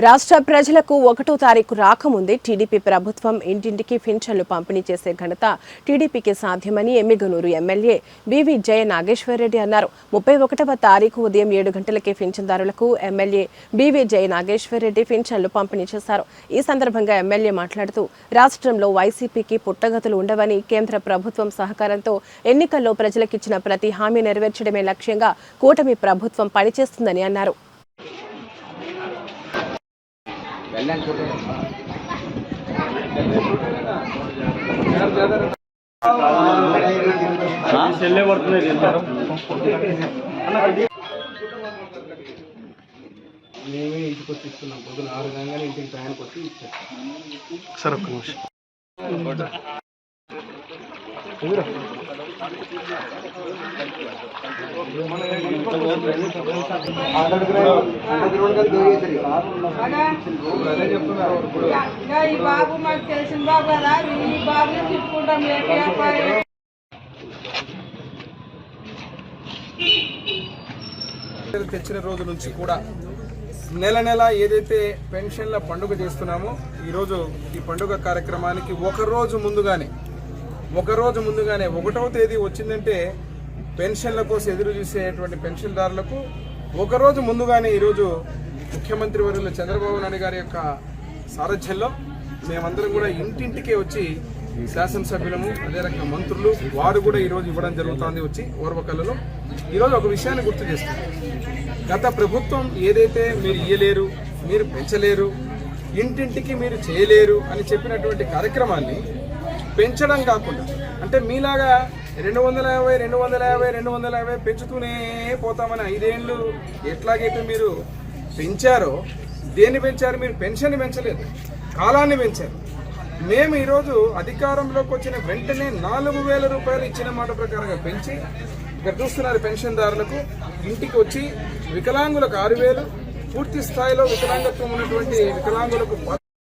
రాష్ట్ర ప్రజలకు 1వ తారీఖు రాకముందే టీడీపీ ప్రభుత్వం ఇంటింటికి పింఛన్లు పంపిణీ చేసే ఘనత టీడీపీకి సాధ్యమని ఎమ్మిగనూరు ఎమ్మెల్యే బీవీ జయ నాగేశ్వరరెడ్డి అన్నారు. 31వ తారీఖు ఉదయం 7 గంటలకే పింఛన్దారులకు ఎమ్మెల్యే బీవీ జయ నాగేశ్వరరెడ్డి పింఛన్లు పంపిణీ చేశారు. ఈ సందర్భంగా ఎమ్మెల్యే మాట్లాడుతూ రాష్ట్రంలో వైసీపీకి పుట్టగతులు ఉండవని, కేంద్ర ప్రభుత్వం సహకారంతో ఎన్నికల్లో ప్రజలకిచ్చిన ప్రతి హామీ నెరవేర్చడమే లక్ష్యంగా కూటమి ప్రభుత్వం పనిచేస్తుందని అన్నారు. మేమే ఇంటికి వచ్చి ఇస్తున్నాం. పొద్దున 6 గంటల ఇంటికి టైంకి వచ్చి ఇచ్చాం. సార్ ఒక్క నిమిషం. తెచ్చిన రోజు నుంచి కూడా నెల నెల ఏదైతే పెన్షన్ల పండుగ చేస్తున్నామో ఈరోజు ఈ పండుగ కార్యక్రమానికి ఒక రోజు ముందుగానే 1వ తేదీ వచ్చిందంటే పెన్షన్ల కోసం ఎదురు చూసేటువంటి పెన్షన్దారులకు ఒక రోజు ముందుగానే ఈరోజు ముఖ్యమంత్రి వర్యులు చంద్రబాబు నాయుడు గారి యొక్క సారథ్యంలో మేమందరం కూడా ఇంటింటికే వచ్చి శాసనసభ్యులము, అదే రకంగా మంత్రులు వారు కూడా ఈరోజు ఇవ్వడం జరుగుతుంది. వచ్చి ఓర్వకల్లలో ఈరోజు ఒక విషయాన్ని గుర్తు చేస్తున్నారు. గత ప్రభుత్వం ఏదైతే మీరు ఇయ్యలేరు, మీరు పెంచలేరు, ఇంటింటికి మీరు చేయలేరు అని చెప్పినటువంటి కార్యక్రమాన్ని పెంచడం కాకుండా, అంటే మీలాగా 250 పెంచుతూనే పోతామని 5 ఏళ్ళు ఎట్లాగైతే మీరు పెంచారో, దేన్ని పెంచారు? మీరు పెన్షన్ పెంచలేదు, కాలాన్ని పెంచారు. మేము ఈరోజు అధికారంలోకి వచ్చిన వెంటనే 4,000 రూపాయలు ఇచ్చిన మాట ప్రకారంగా పెంచి ఇక్కడ చూస్తున్నారు. పెన్షన్దారులకు ఇంటికి వచ్చి వికలాంగులకు 6,000, పూర్తి స్థాయిలో వికలాంగత్వం ఉన్నటువంటి వికలాంగులకు